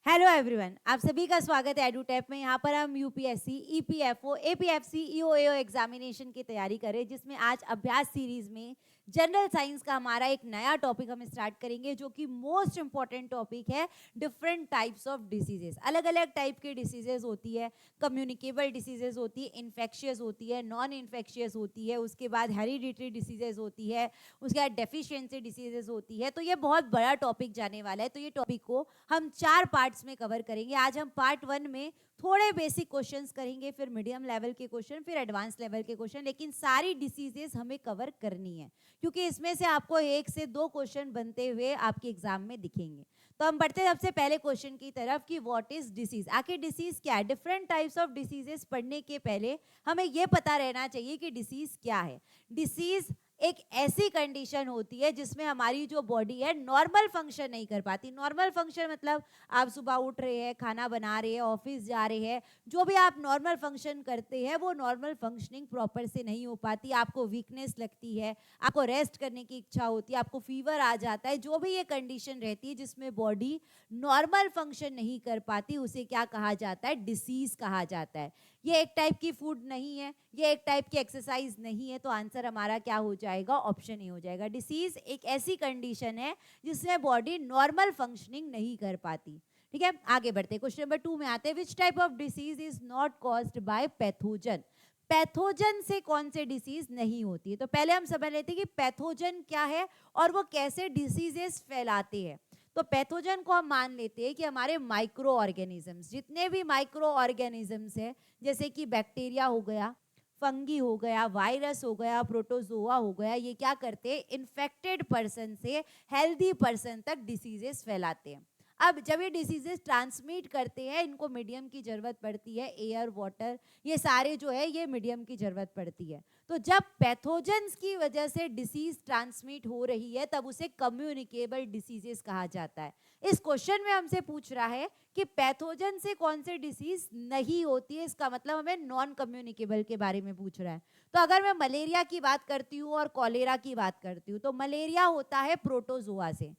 Hello everyone, आप सभी का स्वागत है एडुटेप में। यहाँ पर हम यूपीएससी, ईपीएफओ, एपीएफसी, ईओएओ एग्जामिनेशन की तैयारी कर रहे हैं, जिसमें आज अभ्यास सीरीज में जनरल साइंस का हमारा एक नया टॉपिक हम स्टार्ट करेंगे, जो कि मोस्ट इंपॉर्टेंट टॉपिक है। डिफरेंट टाइप्स ऑफ डिसीजेस, अलग अलग टाइप के डिसीजेस होती है। कम्युनिकेबल डिसीजेस होती है, इन्फेक्शियस होती है, नॉन इन्फेक्शियस होती है, उसके बाद हेरिडिटरी डिसीजेस होती है, उसके बाद डेफिशिएंसी डिसीजेस होती है। तो ये बहुत बड़ा टॉपिक जाने वाला है। तो ये टॉपिक को हम 4 पार्ट्स में कवर करेंगे। आज हम पार्ट 1 में थोड़े बेसिक क्वेश्चंस करेंगे, फिर मीडियम लेवल के क्वेश्चन, फिर एडवांस लेवल के क्वेश्चन, लेकिन सारी डिसीजेस हमें कवर करनी है, क्योंकि इसमें से आपको 1 से 2 क्वेश्चन बनते हुए आपके एग्जाम में दिखेंगे। तो हम बढ़ते हैं सबसे पहले क्वेश्चन की तरफ कि व्हाट इज डिसीज। आखिर डिसीज क्या है? डिफरेंट टाइप्स ऑफ डिसीजेस पढ़ने के पहले हमें यह पता रहना चाहिए कि डिसीज क्या है। डिसीज एक ऐसी कंडीशन होती है जिसमें हमारी जो बॉडी है नॉर्मल फंक्शन नहीं कर पाती। नॉर्मल फंक्शन मतलब आप सुबह उठ रहे हैं, खाना बना रहे हैं, ऑफिस जा रहे हैं, जो भी आप नॉर्मल फंक्शन करते हैं वो नॉर्मल फंक्शनिंग प्रॉपर से नहीं हो पाती। आपको वीकनेस लगती है, आपको रेस्ट करने की इच्छा होती है, आपको फीवर आ जाता है। जो भी ये कंडीशन रहती है जिसमें बॉडी नॉर्मल फंक्शन नहीं कर पाती, उसे क्या कहा जाता है? डिसीज कहा जाता है। ये एक टाइप की फूड नहीं है, ये एक टाइप की एक्सरसाइज नहीं है। तो आंसर हमारा क्या हो जाएगा? ऑप्शन ए हो जाएगा। डिसीज एक ऐसी कंडीशन है जिसमें बॉडी नॉर्मल फंक्शनिंग नहीं कर पाती। ठीक है, आगे बढ़ते क्वेश्चन नंबर 2 में आते हैं। Which type of disease is not caused by pathogen? Pathogen से कौन से डिसीज नहीं होती है? तो पहले हम समझ लेते हैं कि पैथोजन क्या है और वो कैसे डिसीजेस फैलाते हैं। तो पैथोजन को हम मान लेते हैं कि हमारे माइक्रो ऑर्गेनिजम्स, जितने भी माइक्रो ऑर्गेनिजम्स है, जैसे कि बैक्टीरिया हो गया, फंगी हो गया, वायरस हो गया, प्रोटोजोआ हो गया, ये क्या करते हैं? इन्फेक्टेड पर्सन से हेल्दी पर्सन तक डिसीजेस फैलाते हैं। अब जब ये डिसीजेस ट्रांसमिट करते हैं, इनको मीडियम की जरूरत पड़ती है, एयर, वाटर, ये सारे जो है ये मीडियम की जरूरत पड़ती है। तो जब पैथोजेंस की वजह से डिसीज ट्रांसमिट हो रही है, तब उसे कम्युनिकेबल डिसीजेस कहा जाता है। इस क्वेश्चन में हमसे पूछ रहा है कि पैथोजन से कौन से डिसीज नहीं होती है, इसका मतलब हमें नॉन कम्युनिकेबल के बारे में पूछ रहा है। तो अगर मैं मलेरिया की बात करती हूँ और कॉलेरा की बात करती हूँ, तो मलेरिया होता है प्रोटोजोआ से,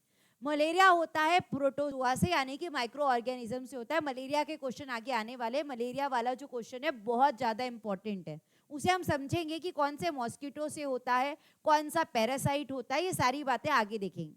मलेरिया होता है प्रोटोजोआ से, यानी कि माइक्रो ऑर्गेनिज्म से होता है। मलेरिया के क्वेश्चन आगे आने वाले। मलेरिया वाला जो क्वेश्चन है बहुत ज्यादा इंपॉर्टेंट है, उसे हम समझेंगे कि कौन से मॉस्किटो से होता है, कौन सा पैरासाइट होता है, ये सारी बातें आगे देखेंगे।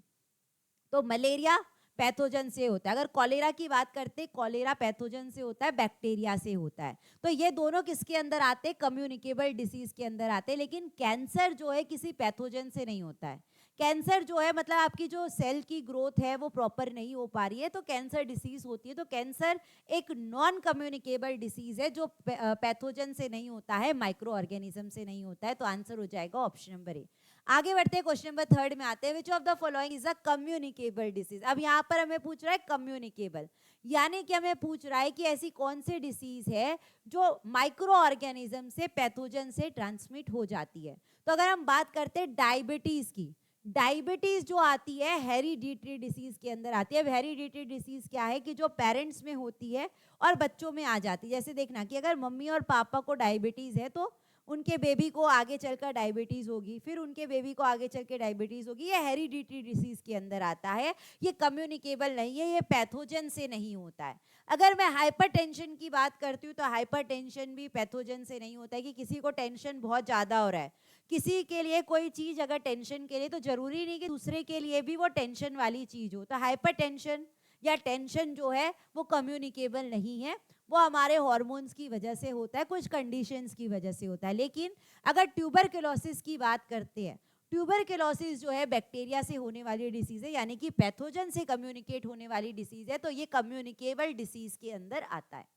तो मलेरिया पैथोजन से होता है। अगर कॉलेरा की बात करते, कॉलेरा पैथोजन से होता है, बैक्टीरिया से होता है। तो ये दोनों किसके अंदर आते हैं? कम्युनिकेबल डिसीज के अंदर आते हैं। लेकिन कैंसर जो है किसी पैथोजन से नहीं होता है। कैंसर जो है मतलब आपकी जो सेल की ग्रोथ है वो प्रॉपर नहीं हो पा रही है, तो कैंसर डिसीज होती है। तो कैंसर एक नॉन कम्युनिकेबल डिसीज है जो पैथोजन से नहीं होता है, माइक्रो ऑर्गेनिज्म से नहीं होता है। तो आंसर हो जाएगा ऑप्शन नंबर ए। आगे बढ़ते हैं, क्वेश्चन नंबर 3 में आते हैं। Which of the following is a communicable disease? अब यहाँ पर हमें पूछ रहा है कम्युनिकेबल, यानी कि हमें पूछ रहा है कि ऐसी कौन सी डिसीज है जो माइक्रो ऑर्गेनिज्म से, पैथोजन से ट्रांसमिट हो जाती है। तो अगर हम बात करते हैं डायबिटीज की, डायबिटीज जो आती है हेरिडिटरी डिसीज के अंदर आती है। हेरिडिटरी डिसीज क्या है कि जो पेरेंट्स में होती है और बच्चों में आ जाती है। जैसे देखना कि अगर मम्मी और पापा को डायबिटीज है तो उनके बेबी को आगे चलकर डायबिटीज होगी, फिर उनके बेबी को आगे चल के डायबिटीज होगी। ये हेरिडिटरी डिसीज के अंदर आता है, ये कम्युनिकेबल नहीं है, ये पैथोजन से नहीं होता है। अगर मैं हाइपरटेंशन की बात करती हूँ तो हाइपरटेंशन भी पैथोजन से नहीं होता है। कि किसी को टेंशन बहुत ज्यादा हो रहा है, किसी के लिए कोई चीज अगर टेंशन के लिए, तो जरूरी नहीं कि दूसरे के लिए भी वो टेंशन वाली चीज हो। तो हाइपरटेंशन या टेंशन जो है वो कम्युनिकेबल नहीं है, वो हमारे हार्मोन्स की वजह से होता है, कुछ कंडीशंस की वजह से होता है। लेकिन अगर ट्यूबरकुलोसिस की बात करते हैं, ट्यूबरकुलोसिस जो है बैक्टीरिया से होने वाली डिसीज है, यानी कि पैथोजन से कम्युनिकेट होने वाली डिसीज है। तो ये कम्युनिकेबल डिसीज के अंदर आता है।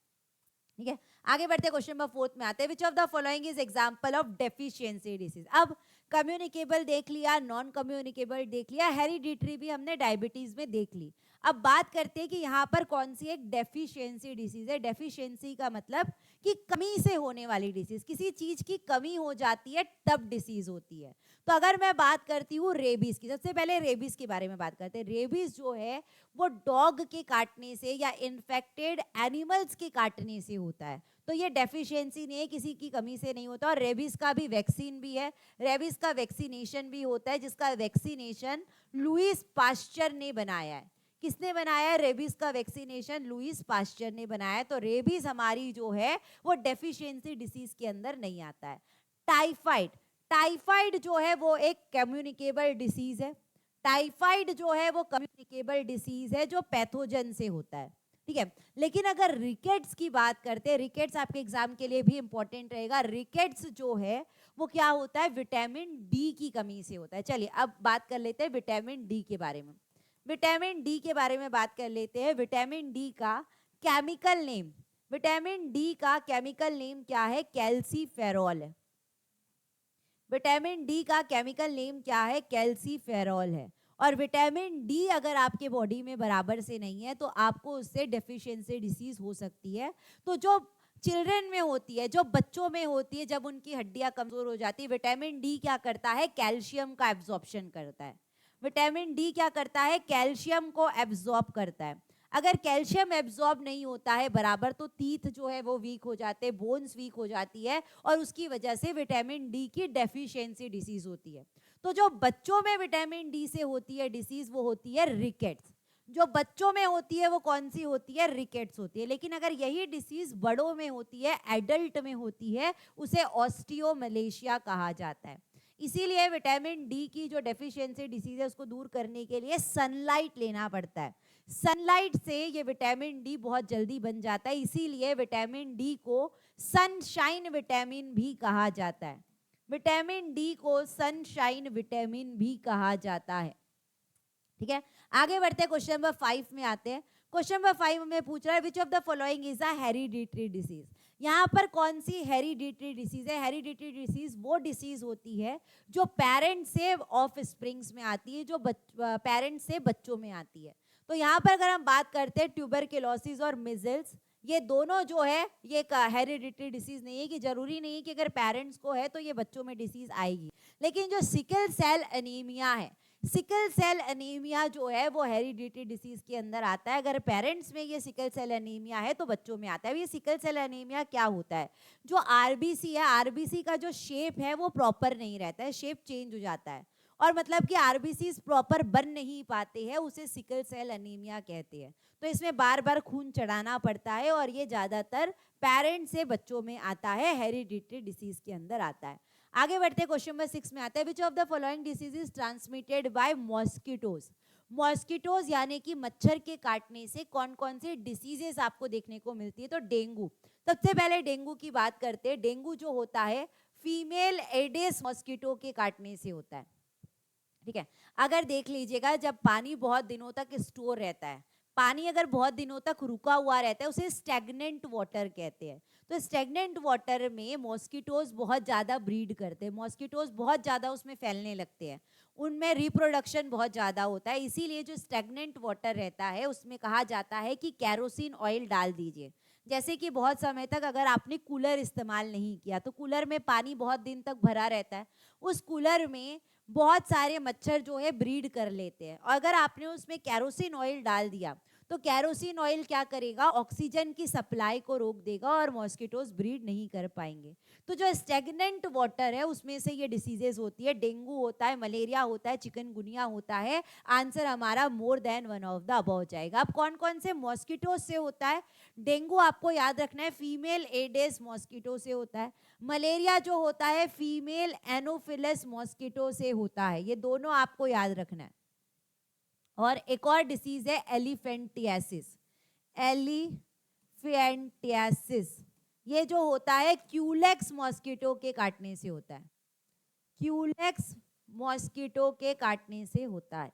ठीक है, आगे बढ़ते क्वेश्चन नंबर 4 में आते हैं। Which of the following is example of deficiency disease? अब कम्युनिकेबल देख लिया, नॉन कम्युनिकेबल देख लिया, हेरिडिटरी भी हमने डायबिटीज में देख ली। अब बात करते हैं कि यहाँ पर कौन सी एक डेफिशिएंसी डिसीज है। डेफिशिएंसी का मतलब कि कमी से होने वाली डिसीज, किसी चीज की कमी हो जाती है तब डिसीज होती है। तो अगर मैं बात करती हूँ रेबीज की, सबसे पहले रेबीज के बारे में बात करते हैं। रेबीज जो है वो डॉग के काटने से या इन्फेक्टेड एनिमल्स के काटने से होता है। तो ये डेफिशिएंसी नहीं है, किसी की कमी से नहीं होता। और रेबीज का भी वैक्सीन भी है, रेबीज का वैक्सीनेशन भी होता है, जिसका वैक्सीनेशन लुईस पास्चर ने बनाया है। किसने बनाया है रेबीज का वैक्सीनेशन? लुईस पास्चर ने बनाया है। तो रेबीज हमारी जो है वो डेफिशिएंसी डिसीज के अंदर नहीं आता है। टाइफाइड, टाइफाइड जो है वो एक कम्युनिकेबल डिसीज है। टाइफाइड जो है वो कम्युनिकेबल डिसीज है जो पैथोजन से होता है, ठीक है। लेकिन अगर रिकेट्स की बात करते हैं, रिकेट्स आपके एग्जाम के लिए भी इंपॉर्टेंट रहेगा। रिकेट्स जो है वो क्या होता है? विटामिन डी की कमी से होता है। चलिए अब बात कर लेते हैं विटामिन डी के बारे में। विटामिन डी के बारे में बात कर लेते हैं। विटामिन डी का केमिकल नेम, विटामिन डी का केमिकल नेम क्या है? कैल्सीफेरॉल है। विटामिन डी का केमिकल नेम क्या है? कैल्सीफेरॉल है। और विटामिन डी अगर आपके बॉडी में बराबर से नहीं है तो आपको उससे डेफिशिएंसी डिसीज हो सकती है। तो जो चिल्ड्रन में होती है, जो बच्चों में होती है, जब उनकी हड्डियां कमजोर हो जाती है, विटामिन डी क्या करता है? कैल्शियम का एब्जॉर्प्शन करता है। विटामिन डी क्या करता है? कैल्शियम को एब्जॉर्ब करता है। अगर कैल्शियम एब्जॉर्ब नहीं होता है बराबर तो टीथ जो है वो वीक हो जाते हैं, बोन्स वीक हो जाती है और उसकी वजह से विटामिन डी की डेफिशिएंसी डिसीज होती है। तो जो बच्चों में विटामिन डी से होती है डिसीज वो होती है रिकेट्स। जो बच्चों में होती है वो कौन सी होती है? रिकेट्स होती है। लेकिन अगर यही डिसीज बड़ों में होती है, एडल्ट में होती है, उसे ऑस्टियोमलेशिया कहा जाता है। इसीलिए विटामिन डी की जो डेफिशिएंसी डिसीज है उसको दूर करने के लिए सनलाइट लेना पड़ता है। सनलाइट से ये विटामिन डी बहुत जल्दी बन जाता है, इसीलिए विटामिन डी को सनशाइन विटामिन भी कहा जाता है। विटामिन डी को सनशाइन विटामिन भी कहा जाता है, ठीक है। आगे बढ़ते हैं, क्वेश्चन नंबर 5 में आते हैं। क्वेश्चन नंबर 5 में पूछ रहा है which of the following is a hereditary disease. यहाँ पर कौन सी हेरिडिटरी डिसीज है? हेरिडिटरी डिसीज वो डिसीज होती है जो पेरेंट से ऑफ स्प्रिंग्स में आती है, जो पेरेंट से बच्चों में आती है। तो यहाँ पर अगर हम बात करते हैं ट्यूबरकुलोसिस और मिजल्स, ये दोनों जो है ये एक हेरिडिटरी डिसीज नहीं है, कि जरूरी नहीं है कि अगर पेरेंट्स को है तो ये बच्चों में डिसीज आएगी। लेकिन जो सिकल सेल एनीमिया है, सिकल सेल एनीमिया जो है वो हेरिडिटरी डिसीज के अंदर आता है। अगर पेरेंट्स में ये सिकल सेल एनीमिया है तो बच्चों में आता है। ये सिकल सेल एनीमिया क्या होता है? जो आरबीसी है, आरबीसी का जो शेप है वो प्रॉपर नहीं रहता है, शेप चेंज हो जाता है और मतलब कि आरबीसी प्रॉपर बन नहीं पाते हैं, उसे सिकल सेल एनीमिया कहते हैं। तो इसमें बार बार खून चढ़ाना पड़ता है और ये ज्यादातर पेरेंट्स से बच्चों में आता है, हेरिडिटरी डिसीज के अंदर आता है। आगे बढ़ते क्वेश्चन नंबर 6 में आता है which of the following disease is transmitted by mosquitoes. Mosquitoes यानी कि मच्छर के काटने से कौन कौन से डिसीजेस आपको देखने को मिलती है? तो डेंगू, सबसे पहले डेंगू की बात करते हैं। डेंगू जो होता है फीमेल एडेस मॉस्किटो के काटने से होता है, ठीक है। अगर देख लीजिएगा जब पानी बहुत दिनों तक स्टोर रहता है, पानी अगर बहुत दिनों तक रुका हुआ रहता है उसे स्टैग्नेंट वाटर कहते हैं। तो स्टैग्नेंट वाटर में मॉस्किटोज बहुत ज़्यादा ब्रीड करते हैं, मॉस्किटोज बहुत ज़्यादा उसमें फैलने लगते हैं, उनमें रिप्रोडक्शन बहुत ज़्यादा होता है। इसीलिए जो स्टैग्नेंट वाटर रहता है उसमें कहा जाता है कि कैरोसिन ऑयल डाल दीजिए। जैसे कि बहुत समय तक अगर आपने कूलर इस्तेमाल नहीं किया तो कूलर में पानी बहुत दिन तक भरा रहता है, उस कूलर में बहुत सारे मच्छर जो है ब्रीड कर लेते हैं। और अगर आपने उसमें कैरोसिन ऑयल डाल दिया तो कैरोसिन ऑयल क्या करेगा? ऑक्सीजन की सप्लाई को रोक देगा और मॉस्किटोज ब्रीड नहीं कर पाएंगे। तो जो स्टैग्नेंट वाटर है उसमें से ये डिसीजेस होती है, डेंगू होता है, मलेरिया होता है, चिकनगुनिया होता है। आंसर हमारा मोर than one of the above हो जाएगा। अब कौन कौन से मॉस्किटोज से होता है? डेंगू आपको याद रखना है फीमेल एडेस मॉस्किटो से होता है। मलेरिया जो होता है फीमेल एनोफिलस मॉस्किटो से होता है, ये दोनों आपको याद रखना है। और एक और डिसीज है एलिफेंटियासिस, एलिफेंटियासिस, ये जो होता है क्यूलेक्स मॉस्किटो के काटने से होता है, क्यूलेक्स मॉस्किटो के काटने से होता है,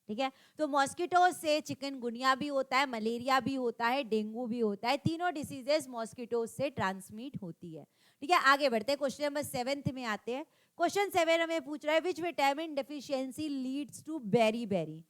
ठीक है। तो मॉस्किटो से चिकनगुनिया भी होता है, मलेरिया भी होता है, डेंगू भी होता है, तीनों डिसीजेस मॉस्किटो से ट्रांसमिट होती है, ठीक है। आगे बढ़ते हैं, क्वेश्चन नंबर 7 में आते हैं। क्वेश्चन 7 हमें पूछ रहा है which vitamin deficiency leads to beriberi.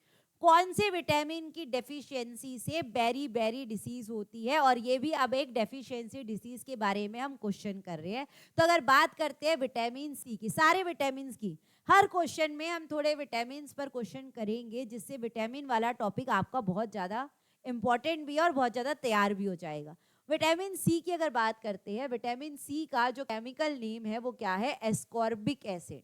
कौन से विटामिन की डेफिशिएंसी से बेरी बेरी डिसीज होती है? और ये भी अब एक डेफिशिएंसी डिसीज के बारे में हम क्वेश्चन कर रहे हैं। तो अगर बात करते हैं विटामिन सी की, सारे विटामिन की, हर क्वेश्चन में हम थोड़े विटामिन पर क्वेश्चन करेंगे जिससे विटामिन वाला टॉपिक आपका बहुत ज़्यादा इंपॉर्टेंट भी है और बहुत ज़्यादा तैयार भी हो जाएगा। विटामिन सी की अगर बात करते हैं, विटामिन सी का जो केमिकल नेम है वो क्या है? Ascorbic acid.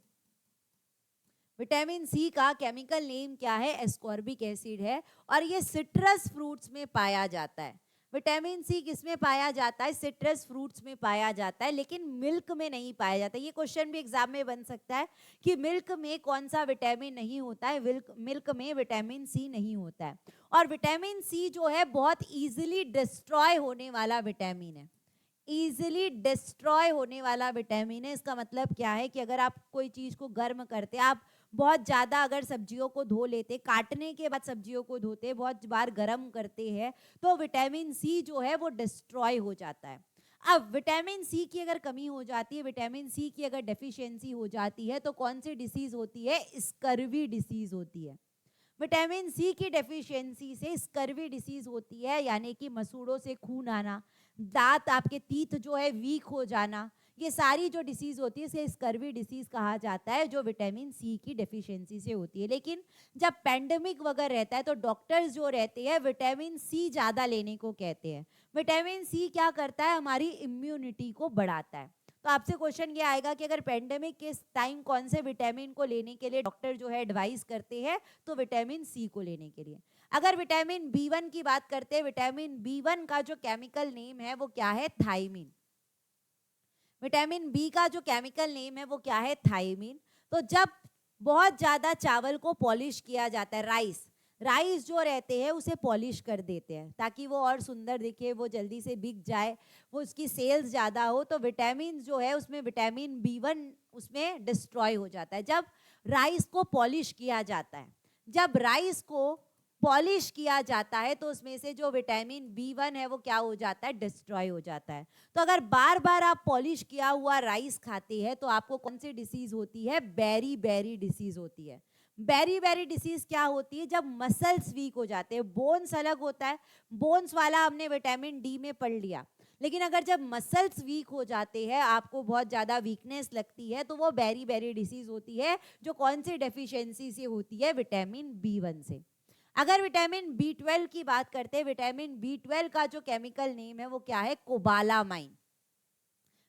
विटामिन सी का केमिकल नेम क्या है? एस्कॉर्बिक एसिड है और ये सिट्रस फ्रूट्स में पाया जाता है। विटामिन सी किस में पाया जाता है? सिट्रस फ्रूट्स में पाया जाता है, लेकिन मिल्क में नहीं पाया जाता। ये क्वेश्चन भी एग्जाम में बन सकता है कि मिल्क में कौन सा विटामिन नहीं होता है? मिल्क में विटामिन सी नहीं होता है। और विटामिन सी जो है बहुत इजीली डिस्ट्रॉय होने वाला विटामिन है। इजीली डिस्ट्रॉय होने वाला विटामिन है। इसका मतलब क्या है कि अगर आप कोई चीज को गर्म करते, आप बहुत ज़्यादा अगर सब्जियों को धो लेते, काटने के बाद सब्जियों को धोते, बहुत बार गर्म करते हैं, तो विटामिन सी जो है वो डिस्ट्रॉय हो जाता है। अब विटामिन सी की अगर कमी हो जाती है, विटामिन सी की अगर डेफिशिएंसी हो जाती है, तो कौन सी डिसीज होती है? स्कर्वी डिसीज होती है। विटामिन सी की डेफिशिएंसी से स्कर्वी डिसीज होती है, यानी कि मसूड़ों से खून आना, दांत आपके टीथ जो है वीक हो जाना, ये सारी जो डिसीज होती है इसे स्कर्वी डिसीज कहा जाता है, जो विटामिन सी की डेफिशिएंसी से होती है। लेकिन जब पेंडेमिक वगैरह रहता है तो डॉक्टर्स जो रहते हैं विटामिन सी ज़्यादा लेने को कहते हैं। विटामिन सी क्या करता है? हमारी इम्यूनिटी को बढ़ाता है। तो आपसे क्वेश्चन ये आएगा कि अगर पेंडेमिक के टाइम कौन से विटामिन को लेने के लिए डॉक्टर जो है एडवाइस करते हैं? तो विटामिन सी को लेने के लिए। अगर विटामिन बी1 की बात करते हैं, विटामिन बी1 का जो केमिकल नेम है वो क्या है? थायमीन। विटामिन बी का जो केमिकल नेम है वो क्या है? थायमीन। तो जब बहुत ज्यादा चावल को पॉलिश किया जाता है, राइस जो रहते हैं उसे पॉलिश कर देते हैं ताकि वो और सुंदर दिखे, वो जल्दी से बिक जाए, वो उसकी सेल्स ज़्यादा हो, तो विटामिन जो है उसमें विटामिन बी1 उसमें डिस्ट्रॉय हो जाता है जब राइस को पॉलिश किया जाता है। जब राइस को पॉलिश किया जाता है तो उसमें से जो विटामिन बी1 है वो क्या हो जाता है? डिस्ट्रॉय हो जाता है। तो अगर बार बार आप पॉलिश किया हुआ राइस खाते हैं तो आपको कौन सी डिसीज होती है? बेरी बेरी डिसीज होती है। बेरी बेरी डिसीज क्या होती है? जब मसल्स वीक हो जाते हैं, बोन्स अलग होता है, बोन्स वाला हमने विटामिन डी में पढ़ लिया, लेकिन अगर जब मसल्स वीक हो जाते हैं, आपको बहुत ज़्यादा वीकनेस लगती है, तो वो बेरी बेरी डिसीज होती है, जो कौन सी डेफिशिएंसी से होती है? विटामिन बी1 से। अगर विटामिन बी12 की बात करते हैं, विटामिन बी12 का जो केमिकल नेम है वो क्या है? कोबालामाइन।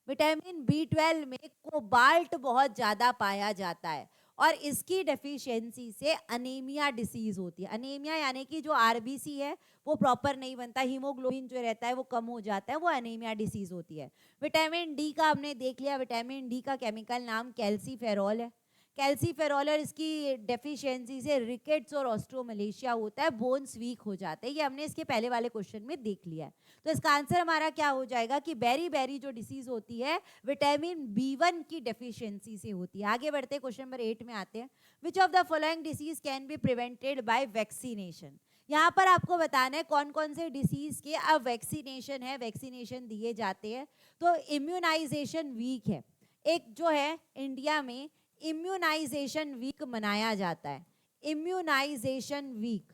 विटामिन बी12 में कोबाल्ट बहुत ज्यादा पाया जाता है और इसकी डेफिशिएंसी से अनीमिया डिसीज होती है। अनीमिया यानी कि जो आरबीसी है वो प्रॉपर नहीं बनता, हीमोग्लोबिन जो रहता है वो कम हो जाता है, वो अनीमिया डिसीज होती है। विटामिन डी का हमने देख लिया, विटामिन डी का केमिकल नाम कैल्सीफेरॉल है। कैल्सीफेरॉल और इसकी डेफिशिएंसी से रिकेट्स और ऑस्ट्रोमलेशिया होता है, बोन्स वीक हो जाते हैं। ये हमने इसके पहले वाले क्वेश्चन में देख लिया है। तो इसका आंसर हमारा क्या हो जाएगा कि बेरी बेरी जो डिसीज होती है विटामिन बी1 की डेफिशिएंसी से होती है। आगे बढ़ते हैं, क्वेश्चन नंबर 8 में आते हैं। Which of the following disease can be prevented by vaccination? यहाँ पर आपको बताना है कौन कौन से डिसीज के अब वैक्सीनेशन है, वैक्सीनेशन दिए जाते हैं। तो इम्यूनाइजेशन वीक है, एक जो है इंडिया में इम्यूनाइजेशन वीक मनाया जाता है। इम्यूनाइजेशन वीक,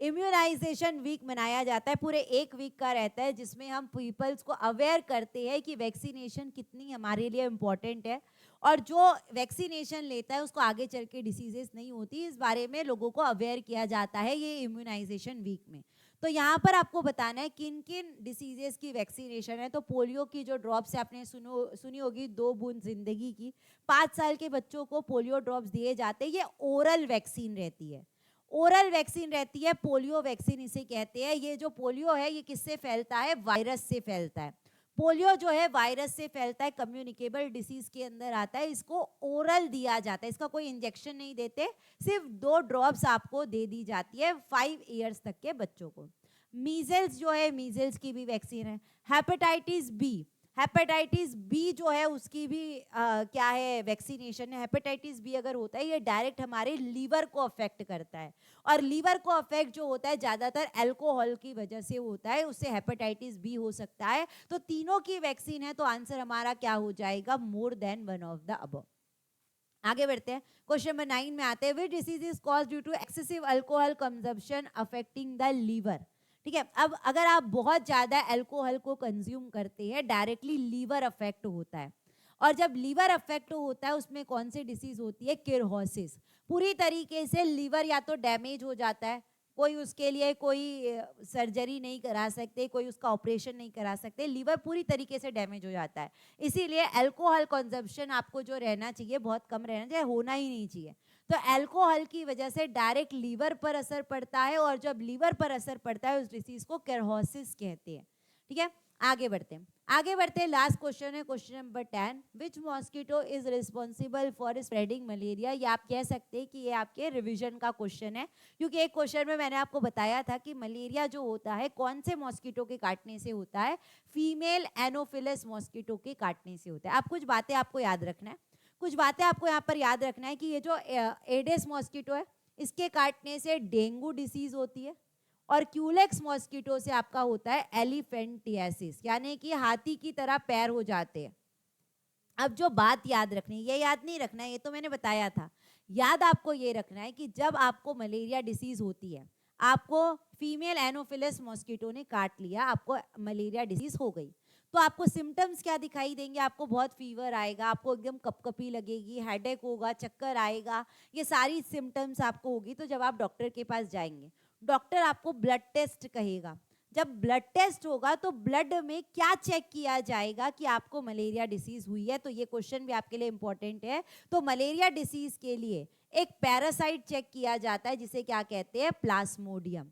इम्यूनाइजेशन वीक मनाया जाता है, पूरे एक वीक का रहता है, जिसमें हम पीपल्स को अवेयर करते हैं कि वैक्सीनेशन कितनी हमारे लिए इम्पॉर्टेंट है और जो वैक्सीनेशन लेता है उसको आगे चल के डिसीजेस नहीं होती, इस बारे में लोगों को अवेयर किया जाता है ये इम्यूनाइजेशन वीक में। तो यहाँ पर आपको बताना है किन किन डिसीजेस की वैक्सीनेशन है। तो पोलियो की जो ड्रॉप्स है, आपने सुनी होगी, 2 बूंद जिंदगी की, 5 साल के बच्चों को पोलियो ड्रॉप्स दिए जाते हैं। ये ओरल वैक्सीन रहती है, ओरल वैक्सीन रहती है, पोलियो वैक्सीन इसे कहते हैं। ये जो पोलियो है ये किससे फैलता है? वायरस से फैलता है। पोलियो जो है वायरस से फैलता है, कम्युनिकेबल डिसीज के अंदर आता है। इसको ओरल दिया जाता है, इसका कोई इंजेक्शन नहीं देते, सिर्फ 2 ड्रॉप्स आपको दे दी जाती है 5 इयर्स तक के बच्चों को। मीजल्स जो है, मीजल्स की भी वैक्सीन है। हेपेटाइटिस बी, हेपेटाइटिस बी जो है उसकी भी क्या है? वैक्सीनेशन है। हेपेटाइटिस बी अगर होता है ये डायरेक्ट हमारे लीवर को अफेक्ट करता है और लीवर को अफेक्ट जो होता है ज़्यादातर अल्कोहल की वजह से होता है, उससे हेपेटाइटिस बी हो सकता है। तो तीनों की वैक्सीन है, तो आंसर हमारा क्या हो जाएगा? More than one of the above. आगे बढ़ते हैं, क्वेश्चन नंबर 9 में आते हैं। Which disease is caused due to excessive alcohol consumption affecting the liver? ठीक है, अब अगर आप बहुत ज़्यादा अल्कोहल को कंज्यूम करते हैं, डायरेक्टली लीवर अफेक्ट होता है, और जब लीवर अफेक्ट होता है उसमें कौन सी डिसीज होती है? किरहोसिस। पूरी तरीके से लीवर या तो डैमेज हो जाता है, कोई उसके लिए कोई सर्जरी नहीं करा सकते, कोई उसका ऑपरेशन नहीं करा सकते, लीवर पूरी तरीके से डैमेज हो जाता है। इसीलिए अल्कोहल कंजप्शन आपको जो रहना चाहिए बहुत कम रहना चाहिए, होना ही नहीं चाहिए। तो अल्कोहल की वजह से डायरेक्ट लीवर पर असर पड़ता है, और जब लीवर पर असर पड़ता है उस डिसीज को केरोसिस कहते हैं। ठीक है, आगे बढ़ते हैं। आगे बढ़ते हैं, लास्ट क्वेश्चन है question number 10। Which mosquito is responsible for spreading malaria. ये आप कह सकते हैं कि ये आपके रिवीजन का क्वेश्चन है, क्योंकि एक क्वेश्चन में मैंने आपको बताया था कि मलेरिया जो होता है कौन से मॉस्किटो के काटने से होता है, फीमेल एनोफिलस मॉस्किटो के काटने से होता है। आप कुछ बातें आपको याद रखना है, कुछ बातें आपको यहाँ पर याद रखना है कि ये जो एडेस मॉस्किटो है इसके काटने से डेंगू डिसीज होती है, और क्यूलेक्स मॉस्किटो से आपका होता है एलिफेंटियासिस, यानी कि हाथी की तरह पैर हो जाते हैं। अब जो बात याद रखनी है, ये याद नहीं रखना है, ये तो मैंने बताया था, याद आपको ये रखना है कि जब आपको मलेरिया डिसीज होती है, आपको फीमेल एनोफिलस मॉस्किटो ने काट लिया, आपको मलेरिया डिसीज हो गई, तो आपको सिम्टम्स क्या दिखाई देंगे? आपको बहुत फीवर आएगा, आपको एकदम कपकपी लगेगी, हेडेक होगा, चक्कर आएगा, ये सारी सिम्टम्स आपको होगी। तो जब आप डॉक्टर के पास जाएंगे, डॉक्टर आपको ब्लड टेस्ट कहेगा। जब ब्लड टेस्ट होगा तो ब्लड में क्या चेक किया जाएगा कि आपको मलेरिया डिसीज हुई है? तो ये क्वेश्चन भी आपके लिए इंपॉर्टेंट है। तो मलेरिया डिसीज के लिए एक पैरासाइट चेक किया जाता है जिसे क्या कहते हैं? प्लाज्मोडियम।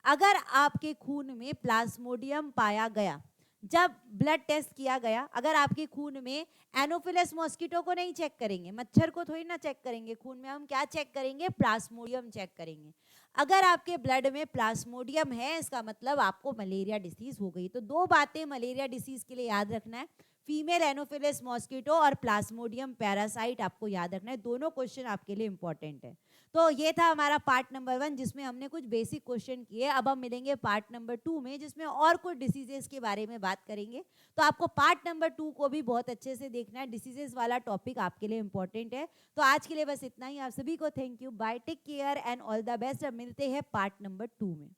अगर आपके खून में प्लाज्मोडियम पाया गया, जब ब्लड टेस्ट किया गया, अगर आपके खून में एनोफिलस मॉस्किटो को नहीं चेक करेंगे, मच्छर को थोड़ी ना चेक करेंगे, खून में हम क्या चेक करेंगे? प्लाज्मोडियम चेक करेंगे। अगर आपके ब्लड में प्लाज्मोडियम है, इसका मतलब आपको मलेरिया डिसीज हो गई। तो दो बातें मलेरिया डिसीज के लिए याद रखना है, फीमेल एनोफिलस मॉस्किटो और प्लाज्मोडियम पैरासाइट आपको याद रखना है। दोनों क्वेश्चन आपके लिए इंपॉर्टेंट है। तो ये था हमारा पार्ट नंबर 1 जिसमें हमने कुछ बेसिक क्वेश्चन किए। अब हम मिलेंगे पार्ट नंबर 2 में जिसमें और कुछ डिसीजेस के बारे में बात करेंगे। तो आपको पार्ट नंबर 2 को भी बहुत अच्छे से देखना है, डिसीजेस वाला टॉपिक आपके लिए इंपॉर्टेंट है। तो आज के लिए बस इतना ही। आप सभी को thank you, bye, take care and all the best. अब मिलते हैं पार्ट नंबर 2 में।